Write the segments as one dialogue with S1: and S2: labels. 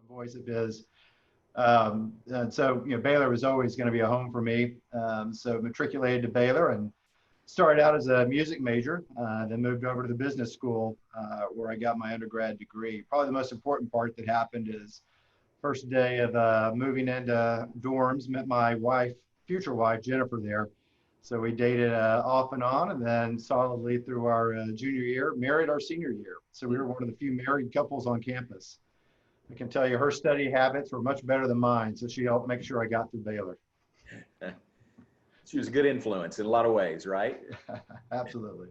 S1: voice of his. And so, Baylor was always going to be a home for me. So matriculated to Baylor and started out as a music major, then moved over to the business school where I got my undergrad degree. Probably the most important part that happened is first day of moving into dorms, met my wife, future wife, Jennifer there. So we dated off and on, and then solidly through our junior year, married our senior year. So we were one of the few married couples on campus. I can tell you her study habits were much better than mine, so she helped make sure I got through Baylor.
S2: She was a good influence in a lot of ways, right?
S1: Absolutely.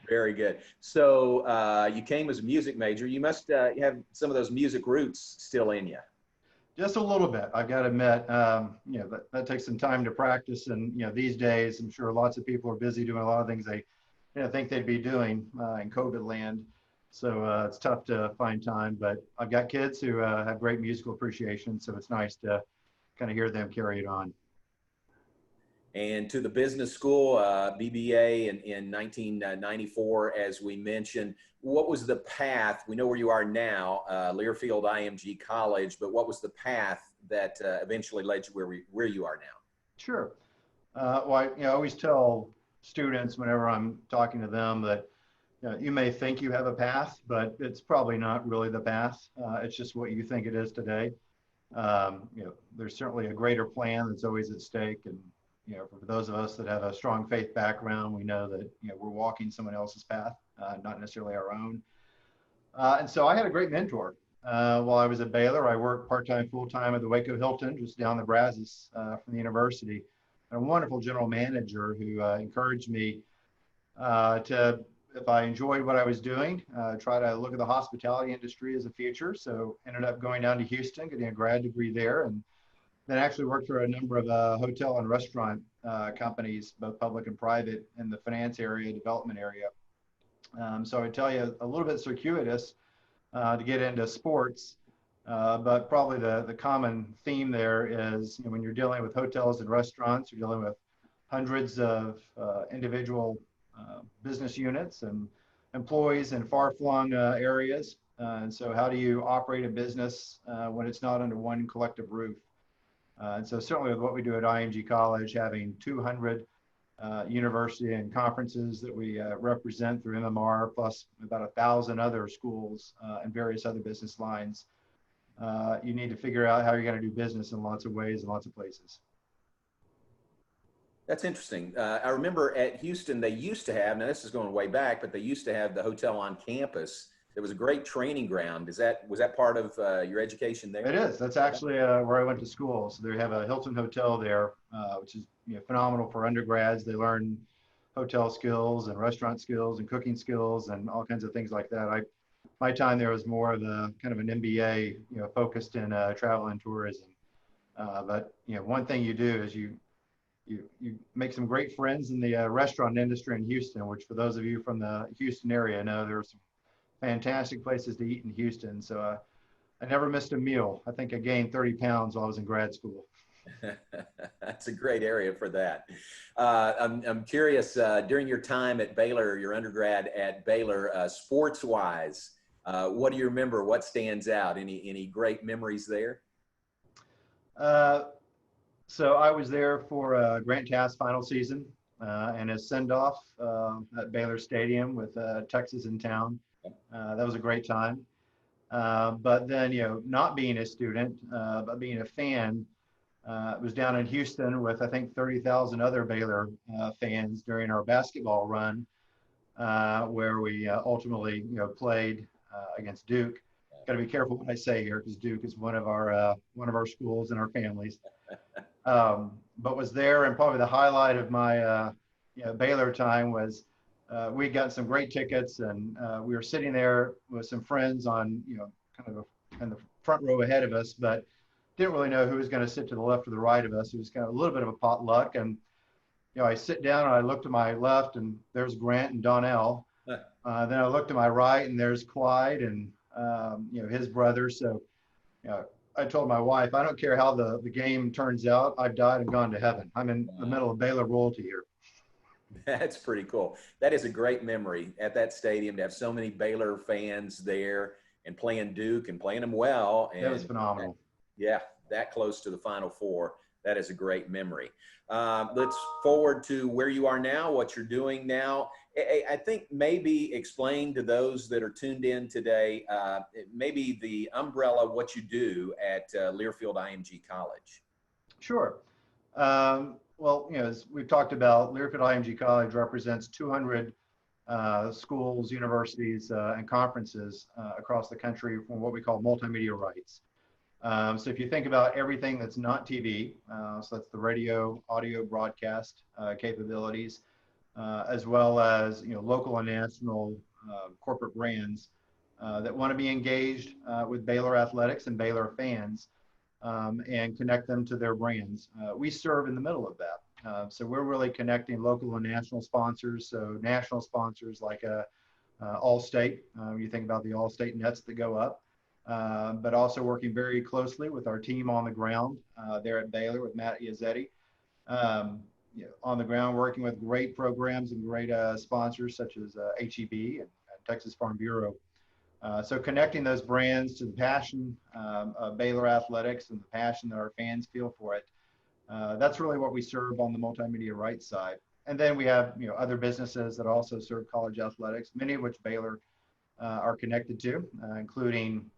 S2: Very good. So you came as a music major. You must have some of those music roots still in you.
S1: Just a little bit, I've got to admit. That takes some time to practice, and these days, I'm sure lots of people are busy doing a lot of things they think they'd be doing in COVID land. So it's tough to find time, but I've got kids who have great musical appreciation, so it's nice to kind of hear them carry it on.
S2: And to the business school, BBA in 1994, as we mentioned. What was the path? We know where you are now, Learfield IMG College, but what was the path that eventually led you where you are now?
S1: Sure. Well, I always tell students whenever I'm talking to them that you may think you have a path, but it's probably not really the path. It's just what you think it is today. There's certainly a greater plan that's always at stake, and for those of us that have a strong faith background, we know that we're walking someone else's path, not necessarily our own. And so I had a great mentor. While I was at Baylor, I worked part-time, full-time at the Waco Hilton, just down the Brazos from the university. And a wonderful general manager who encouraged me to, if I enjoyed what I was doing, try to look at the hospitality industry as a future. So ended up going down to Houston, getting a grad degree there, and then actually worked for a number of hotel and restaurant companies, both public and private, in the finance area, development area. So I would tell you a little bit circuitous to get into sports, but probably the common theme there is when you're dealing with hotels and restaurants, you're dealing with hundreds of individual business units and employees in far-flung areas. And so how do you operate a business when it's not under one collective roof? And so certainly with what we do at IMG College, having 200 university and conferences that we represent through MMR, plus about 1,000 other schools and various other business lines, you need to figure out how you're going to do business in lots of ways and lots of places.
S2: That's interesting. I remember at Houston, they used to have, now this is going way back, but they used to have the hotel on campus. It was a great training ground. Was that part of your education there?
S1: It is. That's actually where I went to school. So they have a Hilton Hotel there, which is phenomenal for undergrads. They learn hotel skills and restaurant skills and cooking skills and all kinds of things like that. My time there was more of a kind of an MBA, focused in travel and tourism. But one thing you do is you make some great friends in the restaurant industry in Houston, which for those of you from the Houston area know there are some fantastic places to eat in Houston. So I never missed a meal. I think I gained 30 pounds while I was in grad school.
S2: That's a great area for that. I'm curious, during your time at Baylor, your undergrad at Baylor, sports-wise, what do you remember? What stands out? Any great memories there?
S1: So I was there for Grant Taft's final season and his send-off at Baylor Stadium with Texas in town. That was a great time. But then, not being a student, but being a fan, was down in Houston with, I think, 30,000 other Baylor fans during our basketball run, where we ultimately, played against Duke. Got to be careful what I say here because Duke is one of our schools and our families. But was there, and probably the highlight of my Baylor time was we got some great tickets, and we were sitting there with some friends on kind of in the front row ahead of us, but didn't really know who was going to sit to the left or the right of us. It was kind of a little bit of a potluck, and I sit down and I look to my left, and there's Grant and Donnell. Then I look to my right, and there's Clyde and his brother. So I told my wife, I don't care how the game turns out. I've died and gone to heaven. I'm in the middle of Baylor royalty here.
S2: That's pretty cool. That is a great memory at that stadium to have so many Baylor fans there and playing Duke and playing them well.
S1: That was
S2: And
S1: phenomenal.
S2: yeah, that close to the Final Four. That is a great memory. Let's forward to where you are now, what you're doing now. I think maybe explain to those that are tuned in today, maybe the umbrella, what you do at Learfield IMG College.
S1: Sure. Well, as we've talked about, Learfield IMG College represents 200 schools, universities, and conferences across the country from what we call multimedia rights. So if you think about everything that's not TV, so that's the radio, audio, broadcast capabilities, as well as local and national corporate brands that want to be engaged with Baylor athletics and Baylor fans and connect them to their brands. We serve in the middle of that. So we're really connecting local and national sponsors. So national sponsors like Allstate, you think about the Allstate nets that go up. But also working very closely with our team on the ground there at Baylor with Matt Iazzetti. On the ground working with great programs and great sponsors such as HEB and Texas Farm Bureau. So connecting those brands to the passion of Baylor athletics and the passion that our fans feel for it. That's really what we serve on the multimedia rights side. And then we have other businesses that also serve college athletics, many of which Baylor are connected to, including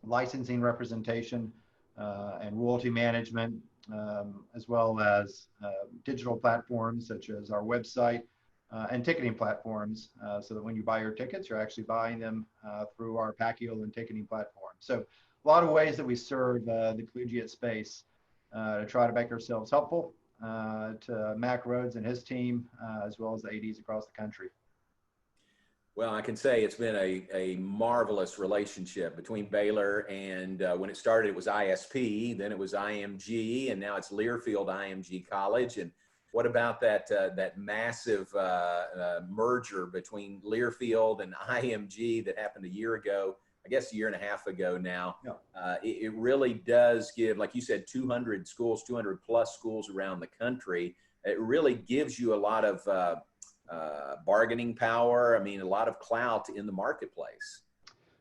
S1: licensing representation and royalty management, as well as digital platforms such as our website and ticketing platforms, so that when you buy your tickets, you're actually buying them through our Pacquiao and ticketing platform. So a lot of ways that we serve the collegiate space to try to make ourselves helpful to Mac Rhodes and his team, as well as the ADs across the country.
S2: Well, I can say it's been a marvelous relationship between Baylor and when it started, it was ISP, then it was IMG, and now it's Learfield IMG College. And what about that massive merger between Learfield and IMG that happened a year ago, I guess a year and a half ago now? Yeah. It really does give, like you said, 200 schools, 200 plus schools around the country. It really gives you a lot of bargaining power. I mean, a lot of clout in the marketplace.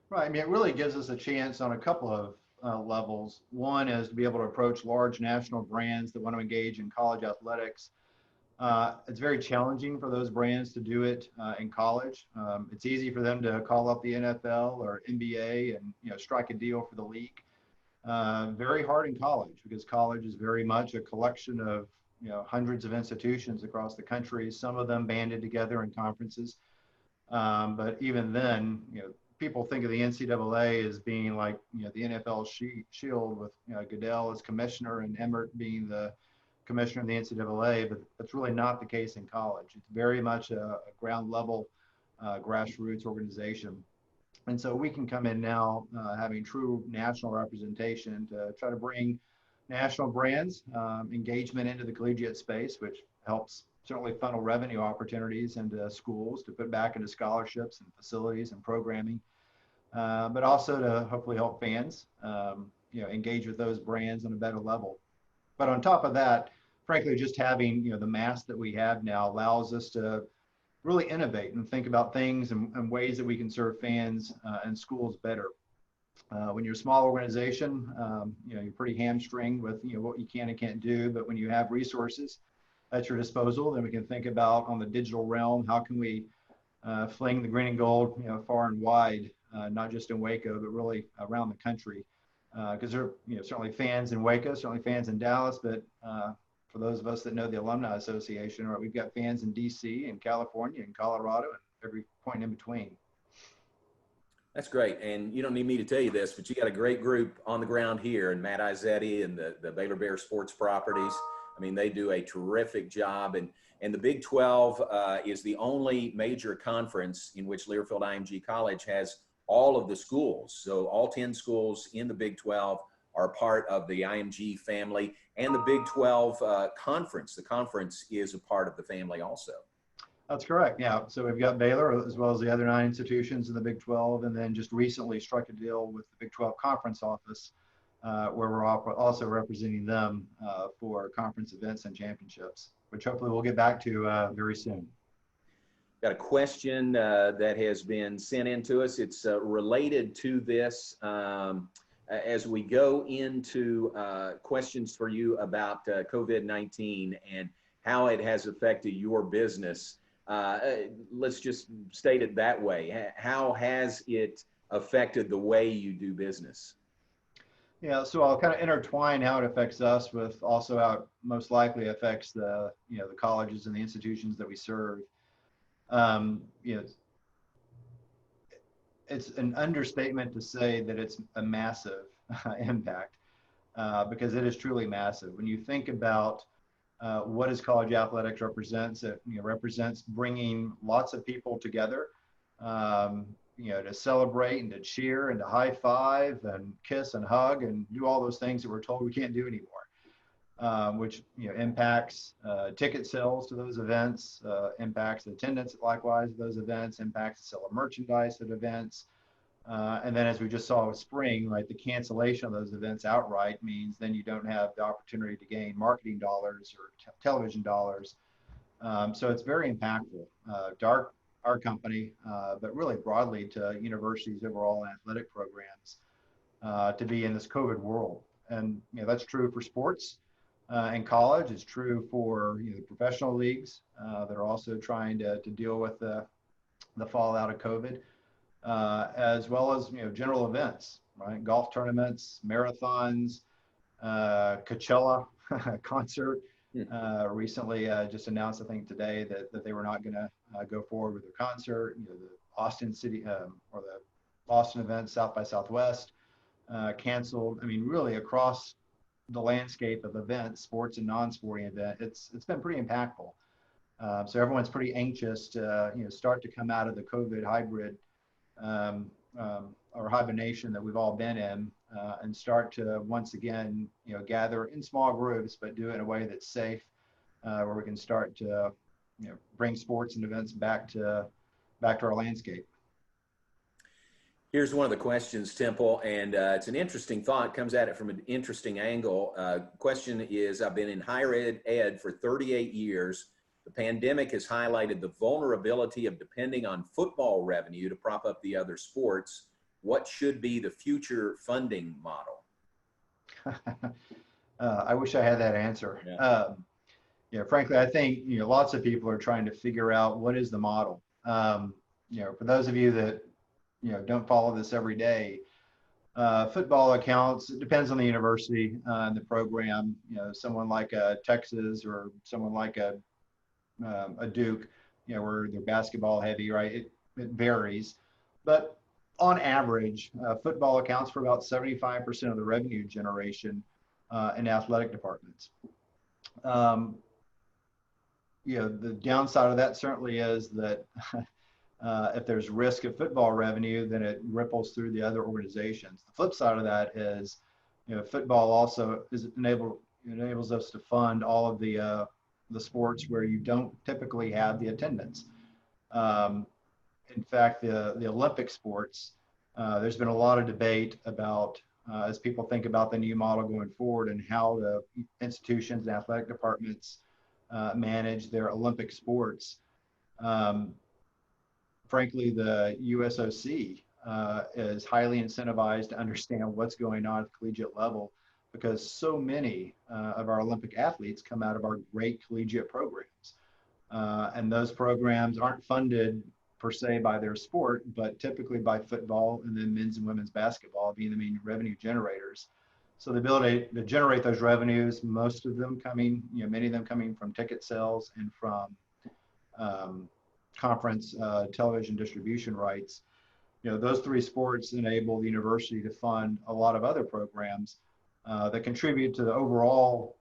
S1: Right. I mean, it really gives us a chance on a couple of levels. One is to be able to approach large national brands that want to engage in college athletics. It's very challenging for those brands to do it in college. It's easy for them to call up the NFL or NBA and strike a deal for the league. Very hard in college because college is very much a collection of hundreds of institutions across the country, some of them banded together in conferences. But even then, people think of the NCAA as being like, the NFL shield with Goodell as commissioner and Emmert being the commissioner of the NCAA, but that's really not the case in college. It's very much a ground level grassroots organization. And so we can come in now having true national representation to try to bring national brands engagement into the collegiate space, which helps certainly funnel revenue opportunities into schools to put back into scholarships and facilities and programming, but also to hopefully help fans engage with those brands on a better level. But on top of that, frankly, just having the mass that we have now allows us to really innovate and think about things and ways that we can serve fans and schools better. When you're a small organization, you're pretty hamstringed with what you can and can't do. But when you have resources at your disposal, then we can think about on the digital realm, how can we fling the green and gold far and wide, not just in Waco, but really around the country. Because there are certainly fans in Waco, certainly fans in Dallas, but for those of us that know the Alumni Association, right, we've got fans in DC and California and Colorado and every point in between.
S2: That's great. And you don't need me to tell you this, but you got a great group on the ground here, and Matt Iazzetti and the Baylor Bear Sports Properties. I mean, they do a terrific job. And the Big 12 is the only major conference in which Learfield IMG College has all of the schools. So all 10 schools in the Big 12 are part of the IMG family, and the Big 12 conference. The conference is a part of the family also.
S1: That's correct. Yeah. So we've got Baylor as well as the other 9 institutions in the Big 12, and then just recently struck a deal with the Big 12 conference office where we're also representing them for conference events and championships, which hopefully we'll get back to very soon.
S2: Got a question that has been sent in to us. It's related to this. As we go into questions for you about COVID-19 and how it has affected your business, let's just state it that way. How has it affected the way you do business?
S1: Yeah, so I'll kind of intertwine how it affects us with also how it most likely affects the the colleges and the institutions that we serve. You know, it's an understatement to say that it's a massive impact because it is truly massive. When you think about what does college athletics represents, it represents bringing lots of people together, to celebrate and to cheer and to high five and kiss and hug and do all those things that we're told we can't do anymore. Which impacts ticket sales to those events, impacts attendance likewise at those events, impacts the sale of merchandise at events. And then as we just saw with spring, right, the cancellation of those events outright means then you don't have the opportunity to gain marketing dollars or television dollars. So it's very impactful to our company, but really broadly to universities' overall athletic programs to be in this COVID world. And that's true for sports. In college, it's true for professional leagues that are also trying to deal with the fallout of COVID, as well as general events, right? Golf tournaments, marathons, Coachella concert. Recently, just announced I think today that they were not going to go forward with their concert. The Austin City or the Austin event, South by Southwest, canceled. I mean, really across the landscape of events, sports and non-sporting event, it's been pretty impactful. So everyone's pretty anxious to start to come out of the COVID hybrid or hibernation that we've all been in, and start to once again gather in small groups, but do it in a way that's safe, where we can start to bring sports and events back to our landscape.
S2: Here's one of the questions, Temple, and it's an interesting thought, comes at it from an interesting angle. Question is, I've been in higher ed for 38 years. The pandemic has highlighted the vulnerability of depending on football revenue to prop up the other sports. What should be the future funding model?
S1: I wish I had that answer. Frankly, I think lots of people are trying to figure out what is the model. For those of you that don't follow this every day, football accounts, it depends on the university and the program. Someone like Texas or someone like a Duke, where they're basketball heavy, right? It varies, but on average, football accounts for about 75% of the revenue generation in athletic departments. The downside of that certainly is that if there's risk of football revenue, then it ripples through the other organizations. The flip side of that is, football also enables us to fund all of the sports where you don't typically have the attendance. In fact, the Olympic sports, there's been a lot of debate about as people think about the new model going forward and how the institutions and athletic departments manage their Olympic sports. Frankly, the USOC is highly incentivized to understand what's going on at the collegiate level, because so many of our Olympic athletes come out of our great collegiate programs. And those programs aren't funded per se by their sport, but typically by football and then men's and women's basketball being the main revenue generators. So the ability to generate those revenues, most of them coming, many of them coming from ticket sales and from conference television distribution rights. Those three sports enable the university to fund a lot of other programs that contribute to the overall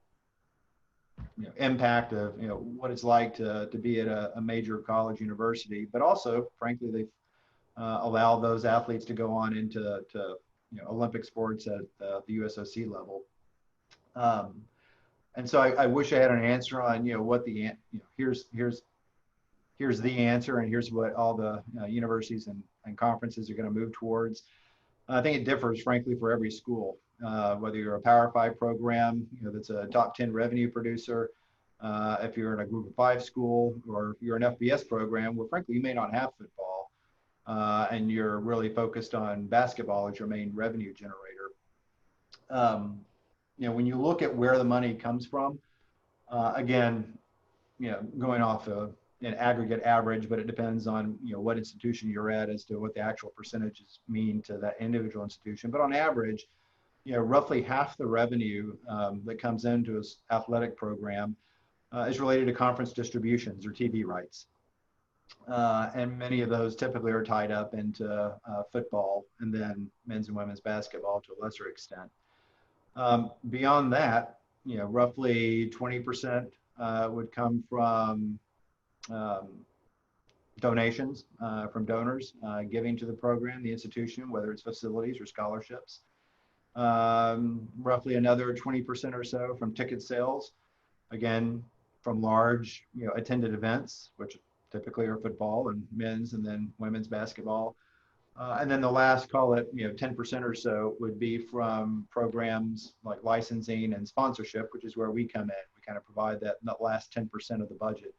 S1: impact of what it's like to be at a major college university, but also frankly they've allowed those athletes to go on into Olympic sports at the USOC level. And so I wish I had an answer on what the here's the answer and here's what all the universities and conferences are going to move towards. I think it differs frankly for every school. Whether you're a Power 5 program, that's a top 10 revenue producer, If you're in a group of 5 school, or if you're an FBS program where frankly you may not have football, and you're really focused on basketball as your main revenue generator. When you look at where the money comes from, again, going off an aggregate average, but it depends on what institution you're at as to what the actual percentages mean to that individual institution. But on average, roughly half the revenue that comes into an athletic program is related to conference distributions or TV rights. And many of those typically are tied up into football and then men's and women's basketball to a lesser extent. Beyond that, roughly 20% would come from donations from donors giving to the program, the institution, whether it's facilities or scholarships. Roughly another 20% or so from ticket sales, again, from large, attended events, which typically are football and men's and then women's basketball. And then the last, call it, 10% or so would be from programs like licensing and sponsorship, which is where we come in. We kind of provide that last 10% of the budget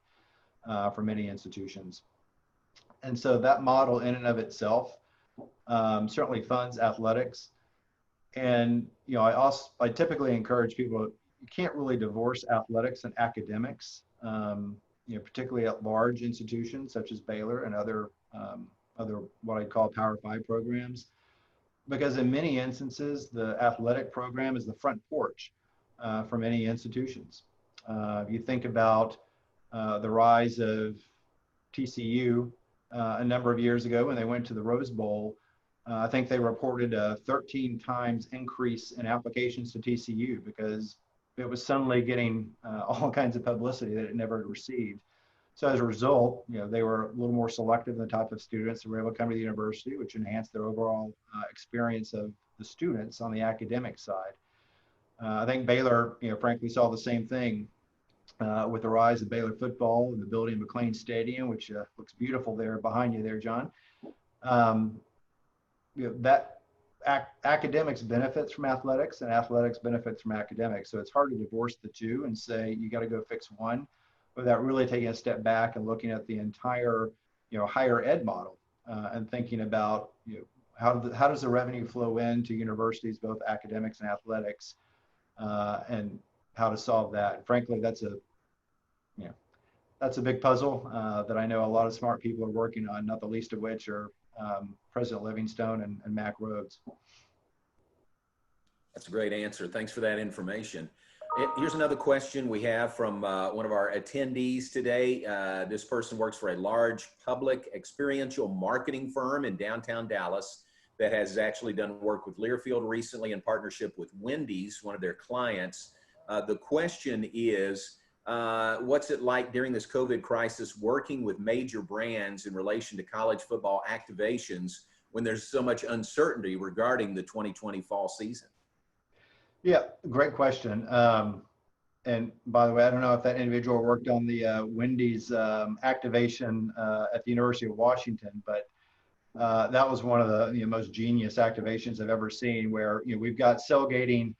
S1: for many institutions. And so that model in and of itself certainly funds athletics. And, I typically encourage people, you can't really divorce athletics and academics, particularly at large institutions such as Baylor and other what I'd call Power 5 programs, because in many instances, the athletic program is the front porch for many institutions. If you think about the rise of TCU a number of years ago when they went to the Rose Bowl, I think they reported a 13 times increase in applications to TCU because it was suddenly getting all kinds of publicity that it never received. So as a result, they were a little more selective in the type of students that were able to come to the university, which enhanced their overall experience of the students on the academic side. I think Baylor, frankly, saw the same thing with the rise of Baylor football and the building of McLean Stadium, which looks beautiful there behind you there, John. That academics benefits from athletics and athletics benefits from academics. So it's hard to divorce the two and say you got to go fix one without really taking a step back and looking at the entire, higher ed model and thinking about, how does the revenue flow into universities, both academics and athletics, and how to solve that. And frankly, that's a big puzzle that I know a lot of smart people are working on, not the least of which are President Livingstone and Mac Rhodes.
S2: That's a great answer. Thanks for that information. Here's another question we have from one of our attendees today. This person works for a large public experiential marketing firm in downtown Dallas that has actually done work with Learfield recently in partnership with Wendy's, one of their clients. The question is, what's it like during this COVID crisis working with major brands in relation to college football activations when there's so much uncertainty regarding the 2020 fall season?
S1: Yeah, great question. And by the way, I don't know if that individual worked on the Wendy's activation at the University of Washington, but that was one of the most genius activations I've ever seen, where we've got cell gating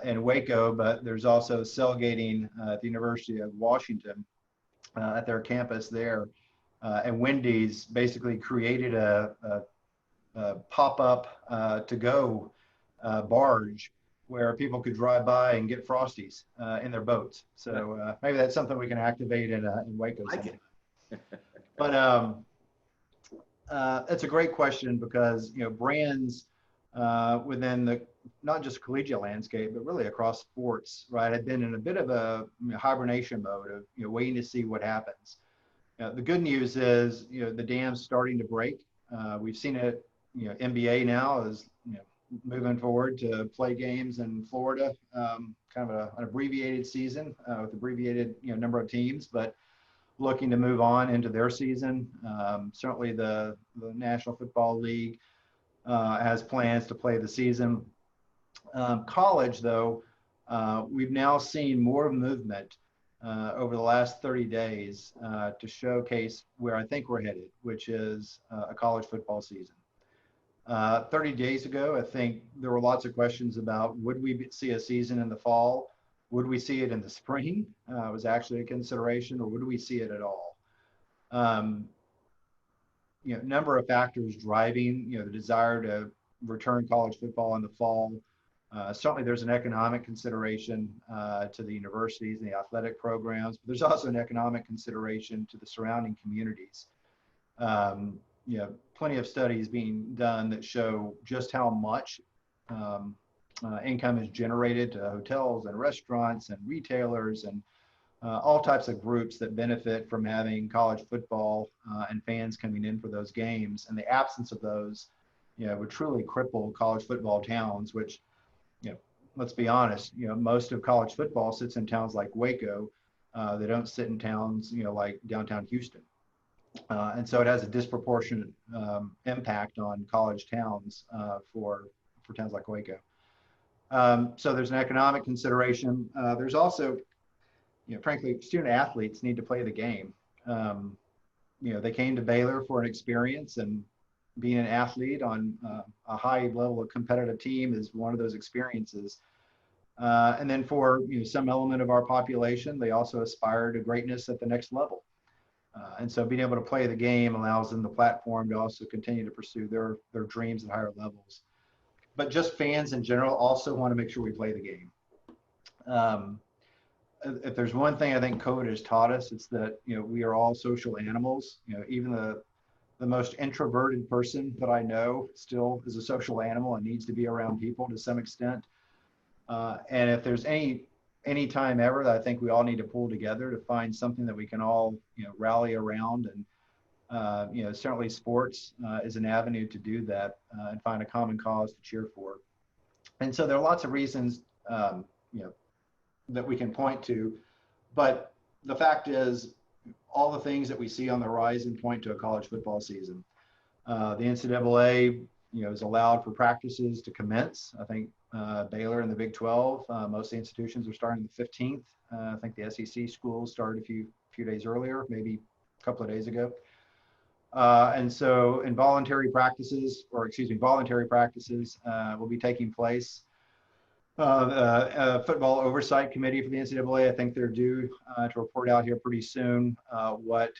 S1: in Waco, but there's also cell gating at the University of Washington at their campus there. And Wendy's basically created a pop-up to-go barge where people could drive by and get Frosties in their boats. So maybe that's something we can activate in Waco. But it's a great question because brands within the not just collegiate landscape, but really across sports, right, had been in a bit of a hibernation mode of waiting to see what happens. The good news is the dam's starting to break. We've seen it. NBA now is moving forward to play games in Florida, kind of an abbreviated season with abbreviated number of teams, but looking to move on into their season. Certainly the National Football League has plans to play the season. College, though, we've now seen more movement over the last 30 days to showcase where I think we're headed, which is a college football season. 30 days ago, I think there were lots of questions about would we see a season in the fall Would we see it in the spring? Was actually a consideration, or would we see it at all? Um, Number of factors driving, the desire to return college football in the fall. Certainly, there's an economic consideration to the universities and the athletic programs, but there's also an economic consideration to the surrounding communities. Um, Plenty of studies being done that show just how much income is generated to hotels and restaurants and retailers and all types of groups that benefit from having college football and fans coming in for those games. And the absence of those, would truly cripple college football towns, which, let's be honest, most of college football sits in towns like Waco. They don't sit in towns, like downtown Houston. And so it has a disproportionate impact on college towns for towns like Waco. So there's an economic consideration. There's also, frankly, student athletes need to play the game. They came to Baylor for an experience, and being an athlete on a high level of competitive team is one of those experiences. And then for some element of our population, they also aspire to greatness at the next level. And so being able to play the game allows them the platform to also continue to pursue their dreams at higher levels. But just fans in general also want to make sure we play the game. If there's one thing I think COVID has taught us, it's that we are all social animals. Even the most introverted person that I know still is a social animal and needs to be around people to some extent. And if there's any time ever that I think we all need to pull together to find something that we can all rally around, and certainly sports is an avenue to do that and find a common cause to cheer for. And so there are lots of reasons that we can point to, but the fact is all the things that we see on the horizon point to a college football season. The NCAA has allowed for practices to commence. I think Baylor and the Big 12, most of the institutions are starting the 15th. I think the SEC schools started a few days earlier, maybe a couple of days ago. And so voluntary practices will be taking place. Football Oversight Committee for the NCAA, I think they're due to report out here pretty soon what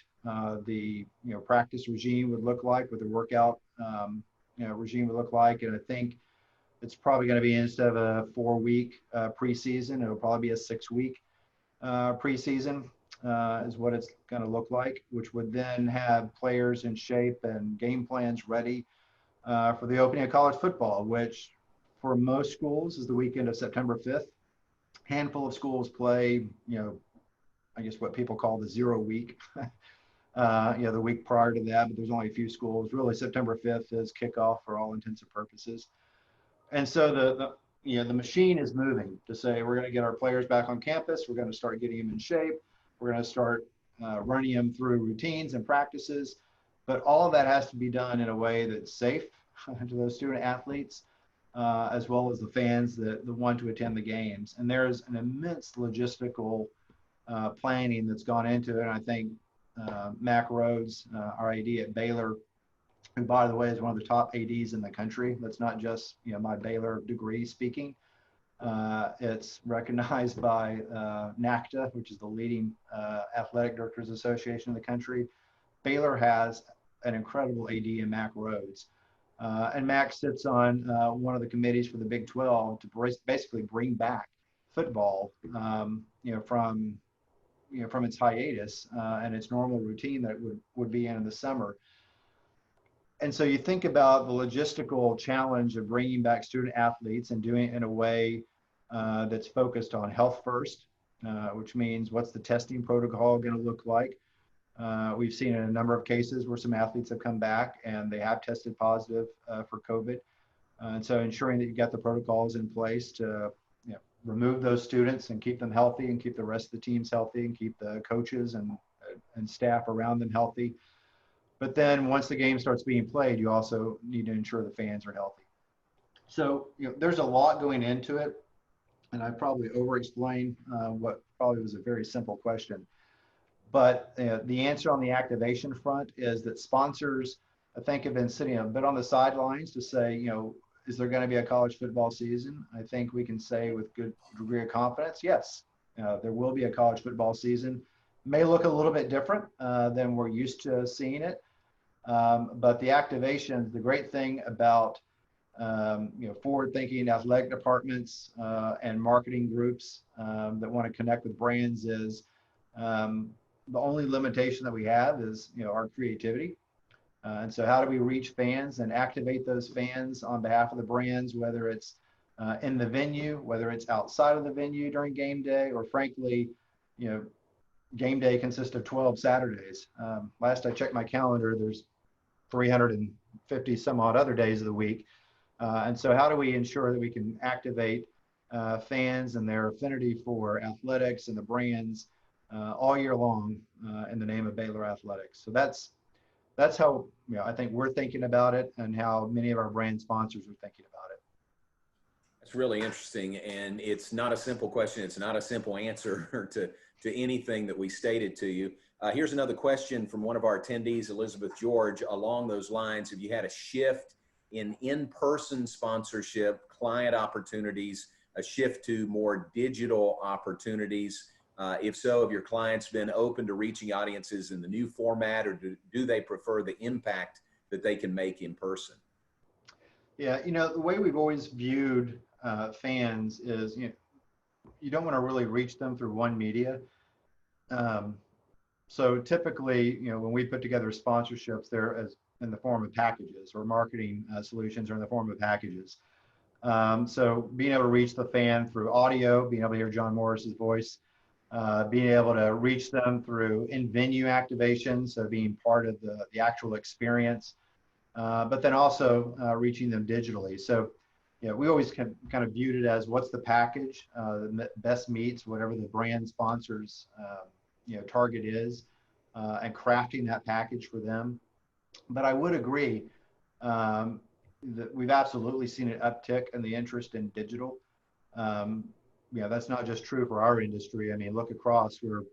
S1: the practice regime would look like, what the workout regime would look like. And I think it's probably going to be, instead of a 4-week preseason, it'll probably be a 6-week preseason is what it's going to look like, which would then have players in shape and game plans ready for the opening of college football, which for most schools is the weekend of September 5th. Handful of schools play, I guess what people call the 0 week, the week prior to that, but there's only a few schools. Really, September 5th is kickoff for all intents and purposes. And so the machine is moving to say we're going to get our players back on campus. We're going to start getting them in shape. We're going to start running them through routines and practices. But all of that has to be done in a way that's safe to those student athletes, as well as the fans that want to attend the games. And there's an immense logistical planning that's gone into it. And I think Mac Rhodes, our AD at Baylor, who, by the way, is one of the top ADs in the country. That's not just my Baylor degree speaking. It's recognized by NACTA, which is the leading athletic directors association in the country. Baylor has an incredible AD in Mac Rhodes. And Mac sits on one of the committees for the Big 12 to basically bring back football, from its hiatus and its normal routine that it would be in the summer. And so you think about the logistical challenge of bringing back student athletes and doing it in a way that's focused on health first, which means what's the testing protocol going to look like? We've seen in a number of cases where some athletes have come back and they have tested positive for COVID. And so ensuring that you get the protocols in place to remove those students and keep them healthy and keep the rest of the teams healthy and keep the coaches and staff around them healthy. But then once the game starts being played, you also need to ensure the fans are healthy. So there's a lot going into it. And I probably over-explained what probably was a very simple question. But the answer on the activation front is that sponsors, I think, have been sitting a bit on the sidelines to say, is there going to be a college football season? I think we can say with good degree of confidence, yes, there will be a college football season. May look a little bit different than we're used to seeing it. But the activations, the great thing about forward-thinking athletic departments and marketing groups that want to connect with brands is the only limitation that we have is our creativity. And so how do we reach fans and activate those fans on behalf of the brands, whether it's in the venue, whether it's outside of the venue during game day, or frankly, game day consists of 12 Saturdays. Last I checked my calendar, there's 350 some odd other days of the week. And so how do we ensure that we can activate fans and their affinity for athletics and the brands all year long in the name of Baylor Athletics? So that's how I think we're thinking about it, and how many of our brand sponsors are thinking about it.
S2: That's really interesting, and it's not a simple question. It's not a simple answer to anything that we stated to you. Here's another question from one of our attendees, Elizabeth George. Along those lines, have you had a shift in-person sponsorship, client opportunities, a shift to more digital opportunities? If so, have your clients been open to reaching audiences in the new format, or do they prefer the impact that they can make in person?
S1: Yeah, the way we've always viewed fans is, you don't want to really reach them through one media. So typically, when we put together sponsorships, they're as in the form of packages, or marketing solutions are in the form of packages. So being able to reach the fan through audio, being able to hear John Morris's voice, being able to reach them through in-venue activation, so being part of the actual experience, but then also reaching them digitally. So we always kind of viewed it as what's the package that best meets whatever the brand sponsors target is, and crafting that package for them. But I would agree that we've absolutely seen an uptick in the interest in digital. That's not just true for our industry. I mean, look across, we're,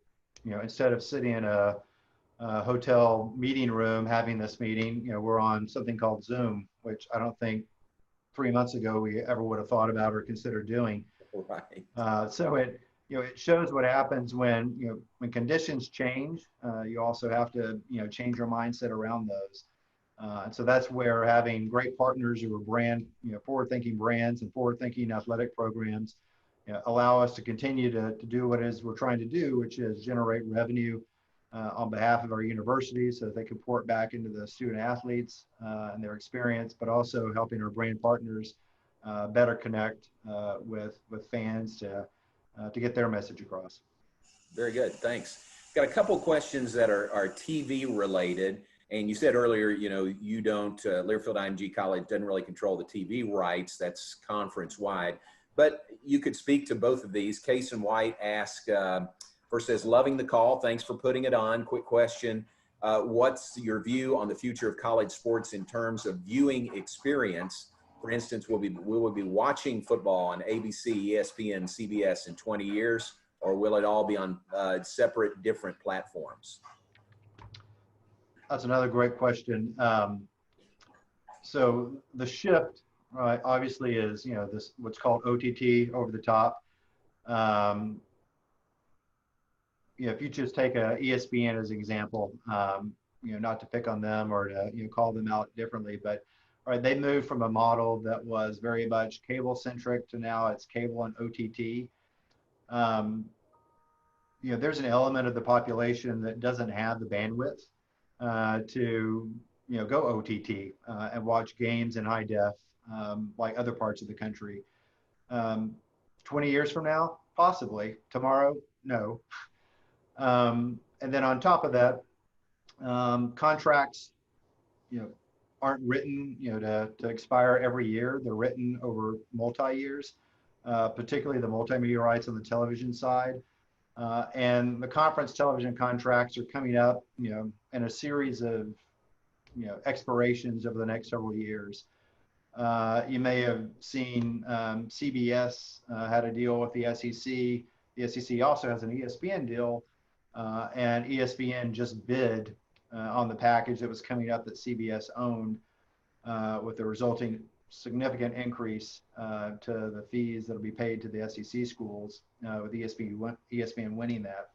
S1: instead of sitting in a hotel meeting room having this meeting, we're on something called Zoom, which I don't think 3 months ago we ever would have thought about or considered doing.
S2: Right.
S1: So it shows what happens when conditions change. You also have to change your mindset around those. And so that's where having great partners who are forward-thinking brands and forward-thinking athletic programs allow us to continue to do what it is we're trying to do, which is generate revenue on behalf of our universities so that they can pour it back into the student athletes and their experience, but also helping our brand partners better connect with fans to get their message across.
S2: Very good, thanks. Got a couple questions that are TV related. And you said earlier, you don't, Learfield IMG College doesn't really control the TV rights. That's conference-wide. But you could speak to both of these. Case and White asked, first says, loving the call. Thanks for putting it on. Quick question. What's your view on the future of college sports in terms of viewing experience? For instance, will we be watching football on ABC, ESPN, CBS in 20 years, or will it all be on separate, different platforms?
S1: That's another great question. So the shift, right, obviously is, this what's called OTT, over the top. If you just take a ESPN as an example, not to pick on them or to call them out differently, but right, they moved from a model that was very much cable centric to now it's cable and OTT. There's an element of the population that doesn't have the bandwidth to go OTT and watch games in high def like other parts of the country. 20 years from now, possibly. Tomorrow, no. And then on top of that, contracts aren't written to expire every year. They're written over multi-years, particularly the multimedia rights on the television side. And the conference television contracts are coming up, in a series of, expirations over the next several years. You may have seen CBS had a deal with the SEC. The SEC also has an ESPN deal, and ESPN just bid on the package that was coming up that CBS owned, with the resulting significant increase to the fees that will be paid to the SEC schools with ESPN winning that.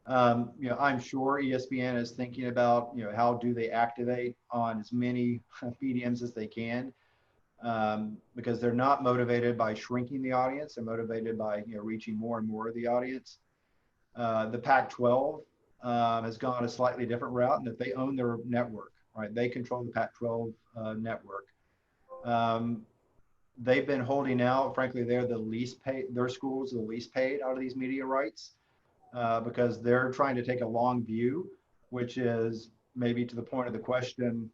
S1: I'm sure ESPN is thinking about, how do they activate on as many mediums as they can, because they're not motivated by shrinking the audience. They're motivated by, reaching more and more of the audience. The Pac-12 has gone a slightly different route, and that they own their network, right? They control the Pac-12 network. They've been holding out. Frankly, they're the least paid. Their schools are the least paid out of these media rights because they're trying to take a long view, which is maybe to the point of the question.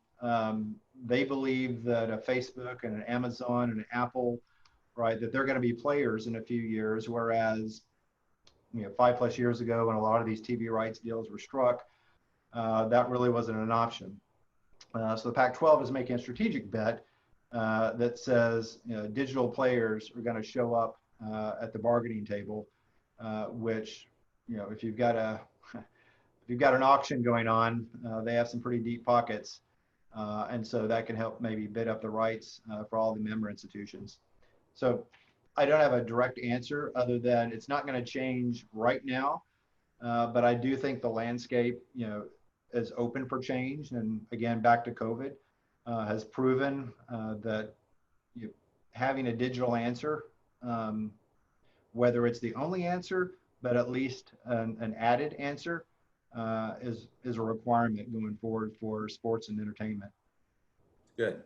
S1: They believe that a Facebook and an Amazon and an Apple, right, that they're going to be players in a few years, whereas 5+ years ago, when a lot of these TV rights deals were struck, that really wasn't an option. So the Pac-12 is making a strategic bet that says digital players are going to show up at the bargaining table, which if you've got an auction going on, they have some pretty deep pockets, and so that can help maybe bid up the rights for all the member institutions. So I don't have a direct answer other than it's not going to change right now, but I do think the landscape is open for change. And again, back to COVID, has proven that having a digital answer, whether it's the only answer, but at least an added answer, is a requirement going forward for sports and entertainment.
S2: Good.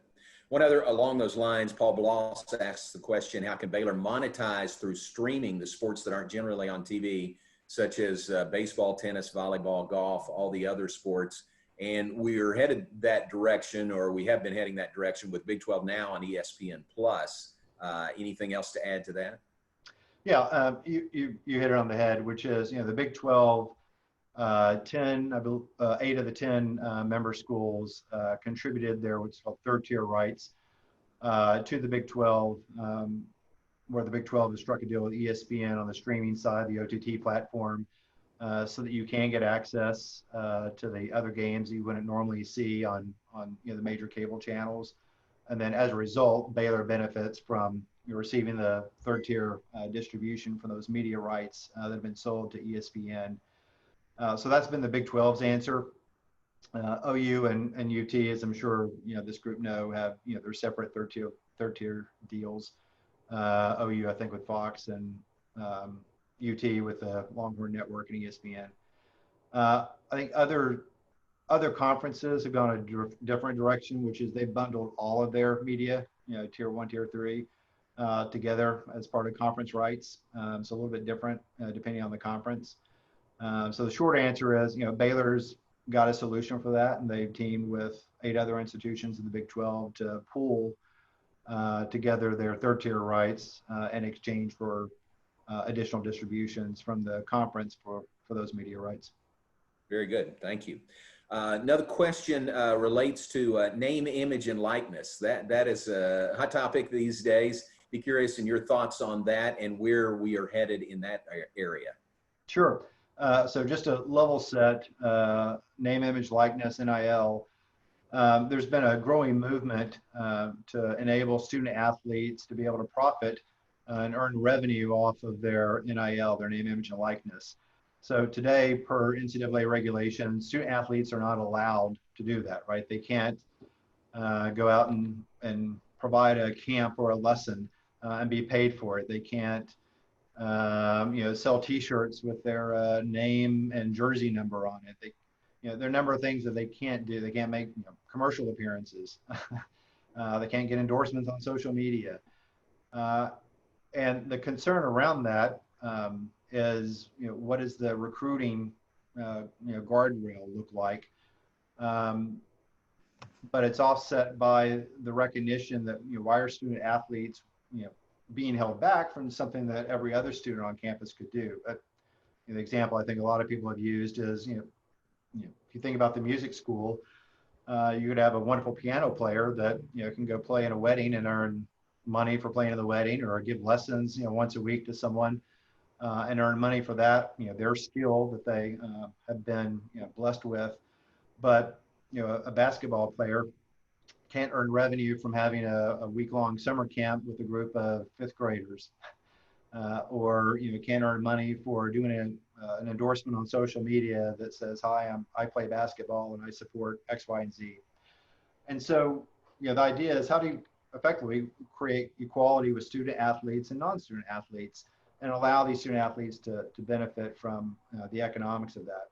S2: One other along those lines, Paul Bloss asks the question, how can Baylor monetize through streaming the sports that aren't generally on TV, such as baseball, tennis, volleyball, golf, all the other sports? And we are headed that direction, or we have been heading that direction with Big 12 Now on ESPN+. Anything else to add to that?
S1: Yeah, you hit it on the head, which is, the Big 12, 10, I believe, 8 of the 10 member schools contributed their what's called third-tier rights to the Big 12, where the Big 12 has struck a deal with ESPN on the streaming side, the OTT platform, so that you can get access to the other games that you wouldn't normally see on the major cable channels. And then as a result, Baylor benefits from receiving the third-tier distribution for those media rights that have been sold to ESPN. So that's been the Big 12's answer. OU and UT, as I'm sure this group have their separate third-tier deals. OU, I think, with Fox, and UT with the Longhorn Network and ESPN. I think other conferences have gone a different direction, which is they've bundled all of their media, tier 1, tier 3, together as part of conference rights. So a little bit different depending on the conference. So the short answer is, Baylor's got a solution for that, and they've teamed with 8 other institutions in the Big 12 to pool together their third-tier rights in exchange for additional distributions from the conference for those media rights.
S2: Very good. Thank you. Another question relates to name, image, and likeness. That is a hot topic these days. Be curious in your thoughts on that and where we are headed in that area.
S1: Sure. So just a level set, name, image, likeness, NIL. There's been a growing movement to enable student athletes to be able to profit and earn revenue off of their NIL, their name, image, and likeness. So today, per NCAA regulations, student athletes are not allowed to do that, right? They can't go out and provide a camp or a lesson and be paid for it. They can't sell T-shirts with their name and jersey number on it. There are a number of things that they can't do. They can't make commercial appearances. They can't get endorsements on social media. And the concern around that is, what does the recruiting, guardrail look like? But it's offset by the recognition that, why are student athletes, being held back from something that every other student on campus could do? The example I think a lot of people have used is, if you think about the music school, you could have a wonderful piano player that, can go play in a wedding and earn money for playing in the wedding, or give lessons, once a week to someone and earn money for that, their skill that they have been, blessed with. But, a basketball player can't earn revenue from having a week-long summer camp with a group of fifth graders, or can't earn money for doing an endorsement on social media that says, "Hi, I play basketball and I support X, Y, and Z." And so, the idea is, how do you effectively create equality with student athletes and non-student athletes, and allow these student athletes to benefit from the economics of that.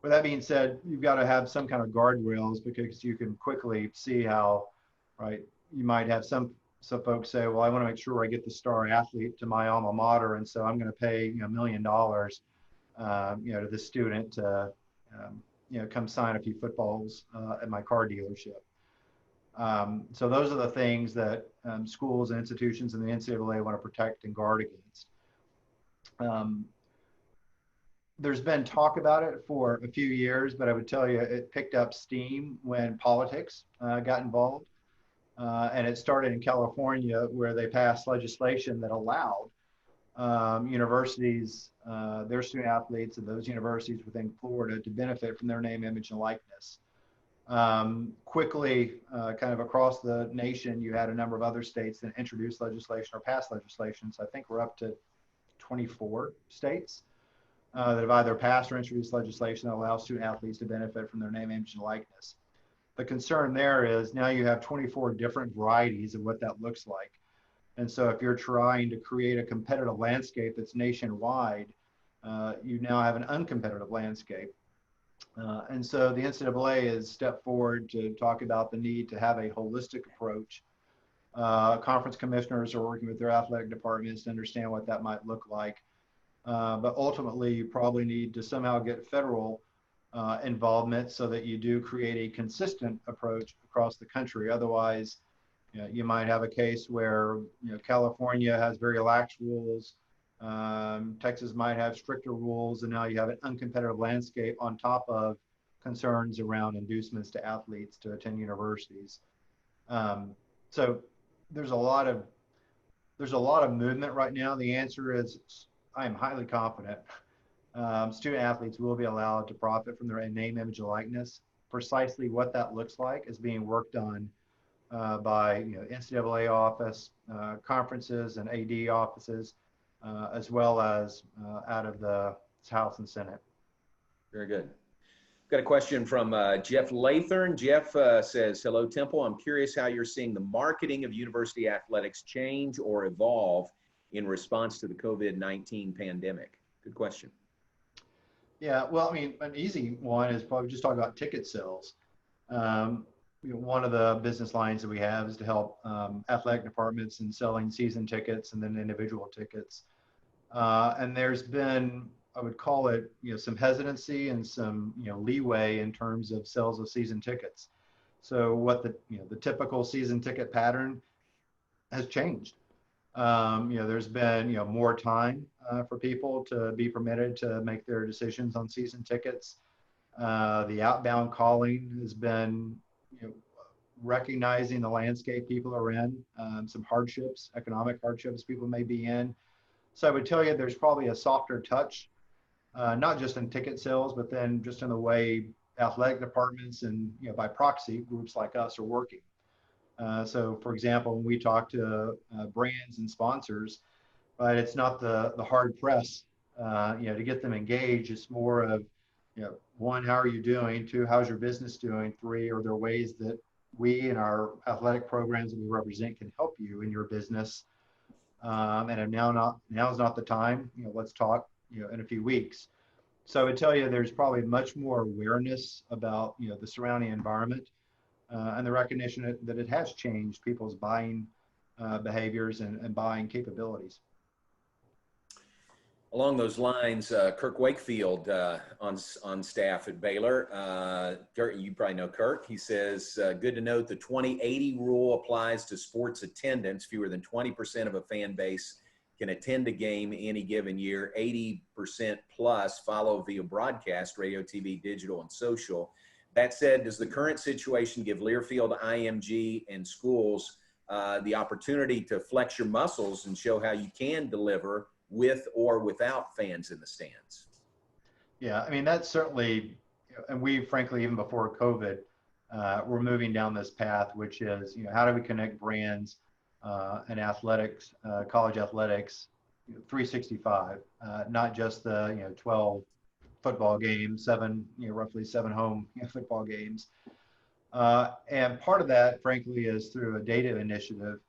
S1: With that being said, you've got to have some kind of guardrails, because you can quickly see how, right, you might have some folks say, well, I want to make sure I get the star athlete to my alma mater, and so I'm going to pay $1 million, to this student to, come sign a few footballs at my car dealership. So those are the things that schools and institutions and the NCAA want to protect and guard against. There's been talk about it for a few years, but I would tell you it picked up steam when politics got involved. And it started in California, where they passed legislation that allowed universities, their student athletes of those universities within Florida, to benefit from their name, image, and likeness. Quickly, kind of across the nation, you had a number of other states that introduced legislation or passed legislation. So I think we're up to 24 states that have either passed or introduced legislation that allows student athletes to benefit from their name, image, and likeness. The concern there is now you have 24 different varieties of what that looks like. And so if you're trying to create a competitive landscape that's nationwide, you now have an uncompetitive landscape. And so the NCAA has stepped forward to talk about the need to have a holistic approach. Conference commissioners are working with their athletic departments to understand what that might look like. But ultimately, you probably need to somehow get federal involvement so that you do create a consistent approach across the country. Otherwise, you might have a case where California has very lax rules, Texas might have stricter rules, and now you have an uncompetitive landscape on top of concerns around inducements to athletes to attend universities. So there's a lot of movement right now. The answer is, I am highly confident student athletes will be allowed to profit from their name, image, and likeness. Precisely what that looks like is being worked on by NCAA office, conferences and AD offices, as well as out of the House and Senate.
S2: Very good. Got a question from Jeff Lathern. Jeff says, hello, Temple. I'm curious how you're seeing the marketing of university athletics change or evolve in response to the COVID-19 pandemic. Good question.
S1: Yeah, well, I mean, an easy one is probably just talk about ticket sales. One of the business lines that we have is to help athletic departments in selling season tickets and then individual tickets. And there's been, I would call it, some hesitancy and some, leeway in terms of sales of season tickets. So what the typical season ticket pattern has changed. There's been, more time for people to be permitted to make their decisions on season tickets. The outbound calling has been, recognizing the landscape people are in, some hardships, economic hardships people may be in. So I would tell you there's probably a softer touch, not just in ticket sales, but then just in the way athletic departments and, by proxy, groups like us are working. So for example, when we talk to brands and sponsors, but it's not the hard press, to get them engaged. It's more of, one, how are you doing? Two, how's your business doing? Three, are there ways that we and our athletic programs that we represent can help you in your business? And now's not the time, let's talk, in a few weeks. So I would tell you there's probably much more awareness about, the surrounding environment and the recognition that it has changed people's buying behaviors and buying capabilities.
S2: Along those lines, Kirk Wakefield on staff at Baylor. Kirk, you probably know Kirk. He says, good to note the 20/80 rule applies to sports attendance. Fewer than 20% of a fan base can attend a game any given year. 80% plus follow via broadcast, radio, TV, digital, and social. That said, does the current situation give Learfield, IMG, and schools the opportunity to flex your muscles and show how you can deliver with or without fans in the stands?
S1: Yeah, I mean, that's certainly, and we frankly, even before COVID, we're moving down this path, which is, how do we connect brands and athletics, college athletics, 365, not just the 12 football games, roughly seven home football games. And part of that, frankly, is through a data initiative.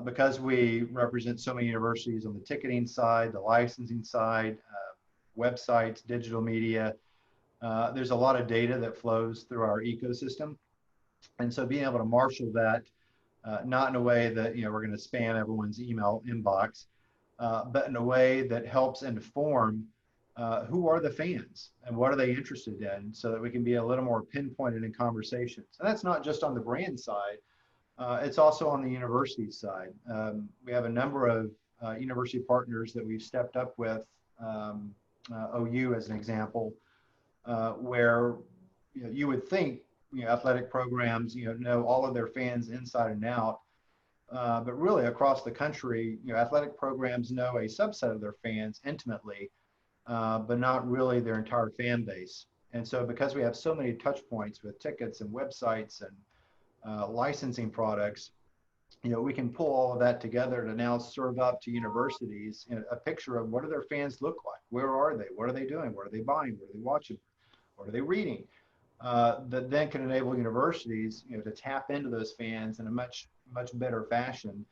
S1: Because we represent so many universities on the ticketing side, the licensing side, websites, digital media, there's a lot of data that flows through our ecosystem. And so being able to marshal that, not in a way that we're going to spam everyone's email inbox, but in a way that helps inform who are the fans and what are they interested in, so that we can be a little more pinpointed in conversations. And that's not just on the brand side. It's also on the university side. We have a number of university partners that we've stepped up with, OU as an example, where you would think athletic programs know all of their fans inside and out, but really across the country, athletic programs know a subset of their fans intimately, but not really their entire fan base. And so because we have so many touch points with tickets and websites and licensing products, we can pull all of that together to now serve up to universities a picture of what do their fans look like, where are they, what are they doing, what are they buying, what are they watching, what are they reading, that then can enable universities to tap into those fans in a much better fashion,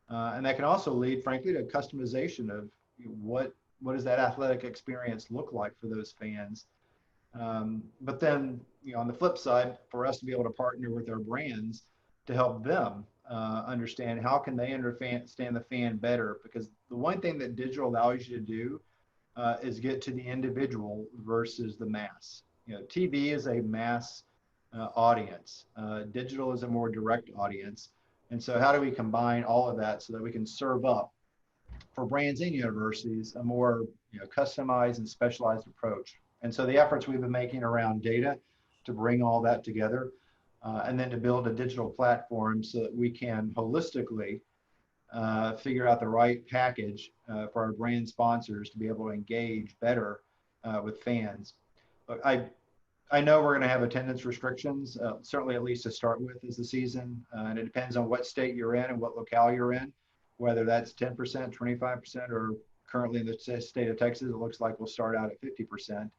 S1: and that can also lead, frankly, to customization of what does that athletic experience look like for those fans. But then, on the flip side, for us to be able to partner with our brands to help them understand how can they understand the fan better, because the one thing that digital allows you to do is get to the individual versus the mass. TV is a mass audience. Digital is a more direct audience. And so how do we combine all of that so that we can serve up for brands and universities a more customized and specialized approach? And so the efforts we've been making around data to bring all that together, and then to build a digital platform so that we can holistically figure out the right package for our brand sponsors to be able to engage better with fans. Look, I know we're going to have attendance restrictions, certainly at least to start with as the season, and it depends on what state you're in and what locale you're in, whether that's 10%, 25%, or currently in the state of Texas, it looks like we'll start out at 50%.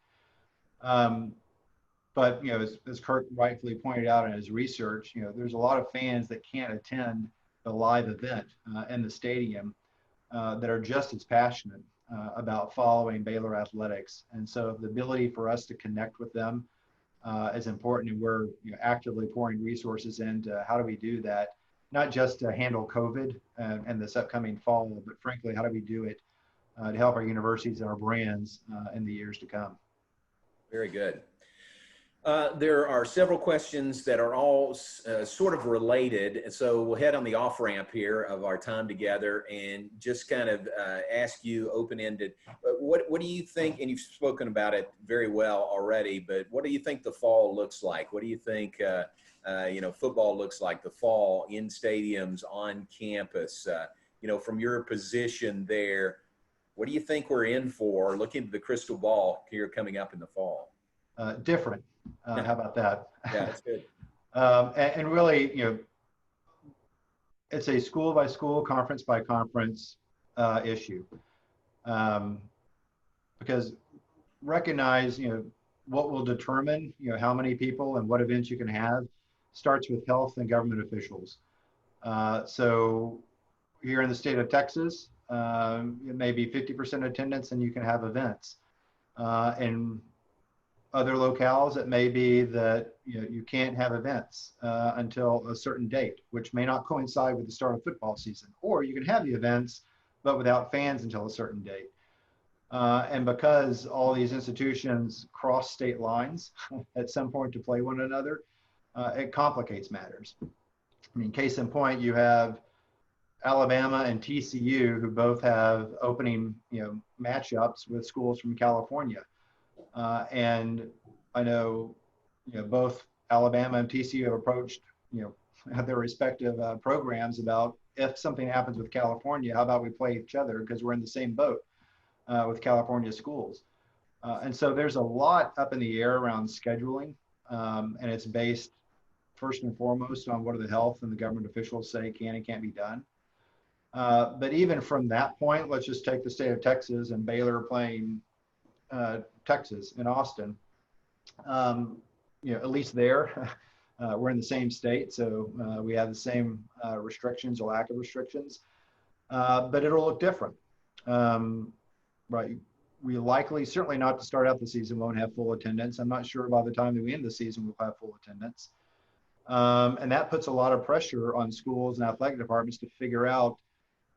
S1: But as Kirk rightfully pointed out in his research, there's a lot of fans that can't attend the live event in the stadium that are just as passionate about following Baylor athletics. And so the ability for us to connect with them is important, and we're actively pouring resources into how do we do that, not just to handle COVID and this upcoming fall, but frankly, how do we do it to help our universities and our brands in the years to come.
S2: Very good. There are several questions that are all sort of related. So we'll head on the off ramp here of our time together and just kind of ask you open-ended, what do you think, and you've spoken about it very well already, but what do you think the fall looks like? What do you think, football looks like the fall in stadiums, on campus? From your position there, what do you think we're in for, looking at the crystal ball here coming up in the fall?
S1: Different. How about that?
S2: Yeah, that's good.
S1: And really, it's a school by school, conference by conference issue. Because recognize, what will determine, how many people and what events you can have starts with health and government officials. So here in the state of Texas, it may be 50% attendance and you can have events. And other locales, it may be that you can't have events until a certain date, which may not coincide with the start of football season. Or you can have the events, but without fans until a certain date. And because all these institutions cross state lines at some point to play one another, it complicates matters. I mean, case in point, you have Alabama and TCU, who both have opening matchups with schools from California. And I know, both Alabama and TCU have approached, their respective programs about, if something happens with California, how about we play each other, because we're in the same boat with California schools. And so there's a lot up in the air around scheduling, and it's based first and foremost on what are the health and the government officials say can and can't be done. But even from that point, let's just take the state of Texas and Baylor playing Texas in Austin. At least there, we're in the same state, so we have the same restrictions or lack of restrictions, but it'll look different. Right. We likely, certainly not to start out the season, won't have full attendance. I'm not sure by the time that we end the season, we'll have full attendance. And that puts a lot of pressure on schools and athletic departments to figure out,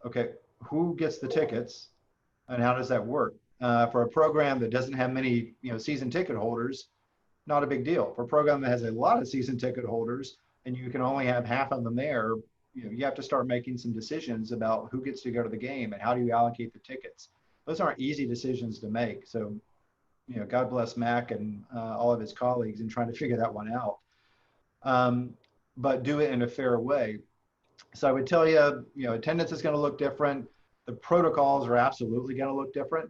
S1: okay, who gets the tickets and how does that work? For a program that doesn't have many, season ticket holders, not a big deal. For a program that has a lot of season ticket holders and you can only have half of them there, you have to start making some decisions about who gets to go to the game and how do you allocate the tickets. Those aren't easy decisions to make. So, God bless Mac and all of his colleagues in trying to figure that one out. But do it in a fair way. So I would tell you, attendance is going to look different. The protocols are absolutely going to look different.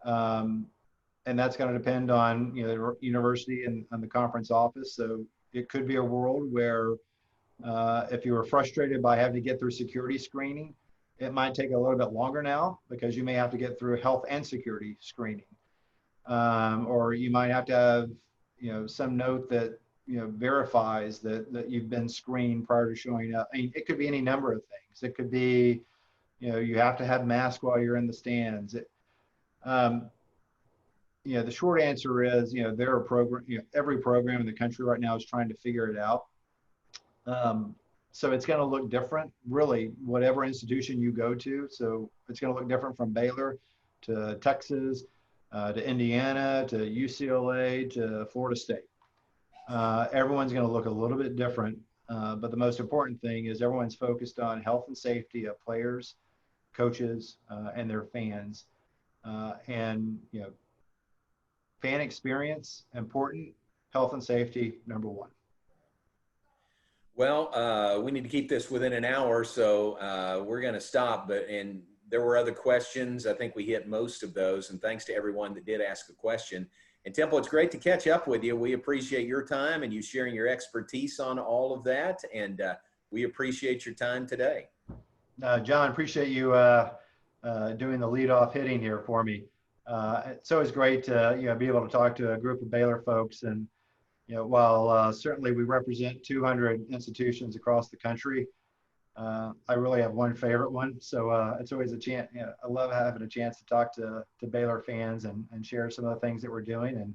S1: And that's going to depend on, the university and on the conference office. So it could be a world where if you were frustrated by having to get through security screening, it might take a little bit longer now because you may have to get through health and security screening. Or you might have to have, some note that, verifies that you've been screened prior to showing up. I mean, it could be any number of things. It could be, you have to have masks while you're in the stands. The short answer is, there are every program in the country right now is trying to figure it out. So it's going to look different, really, whatever institution you go to. So it's going to look different from Baylor to Texas, to Indiana, to UCLA, to Florida State. Everyone's going to look a little bit different. But the most important thing is everyone's focused on health and safety of players, coaches, and their fans. And fan experience, important, health and safety, number one.
S2: Well, we need to keep this within an hour, so we're going to stop. And there were other questions. I think we hit most of those. And thanks to everyone that did ask a question. And Temple, it's great to catch up with you. We appreciate your time and you sharing your expertise on all of that. And we appreciate your time today.
S1: John, appreciate you doing the leadoff hitting here for me. It's always great to be able to talk to a group of Baylor folks. And while certainly we represent 200 institutions across the country, I really have one favorite one. So it's always a chance. I love having a chance to talk to Baylor fans and share some of the things that we're doing, and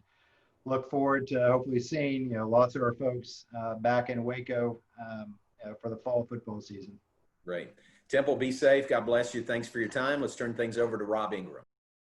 S1: look forward to hopefully seeing lots of our folks back in Waco for the fall football season.
S2: Great. Temple, be safe. God bless you. Thanks for your time. Let's turn things over to Rob Ingram.